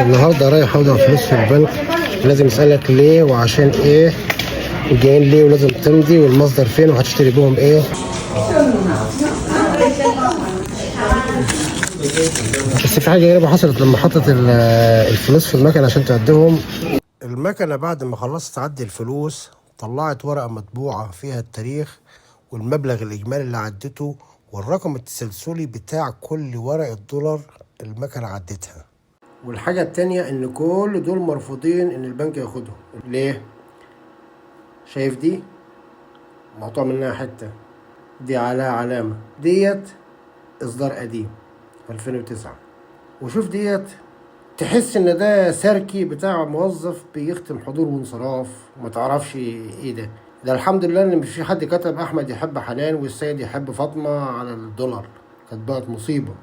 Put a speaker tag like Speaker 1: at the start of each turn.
Speaker 1: النهارده رايح اودع فلوس في البنك، لازم اسالك ليه وعشان ايه جايين ليه، ولازم تمضي والمصدر فين وهتشتري بيهم ايه. بس في حاجه غريبه حصلت لما حطت الفلوس في المكنه عشان تعدهم. المكنه بعد ما خلصت تعدي الفلوس طلعت ورقه مطبوعه فيها التاريخ والمبلغ الاجمالي اللي عدته والرقم التسلسلي بتاع كل ورقه دولار المكنه عدتها. والحاجة التانية ان كل دول مرفوضين ان البنك ياخدهم. ليه؟ شايف دي مقطوع منها حتة، دي عليها علامة، ديت اصدار قديم 2009. وشوف ديت تحس ان ده سركي بتاع موظف بيختم حضور وانصراف وما تعرفش ايه ده. ده الحمد لله ان مش في حد كتب احمد يحب حنان والسيد يحب فاطمة على الدولار، كانت بقت مصيبة.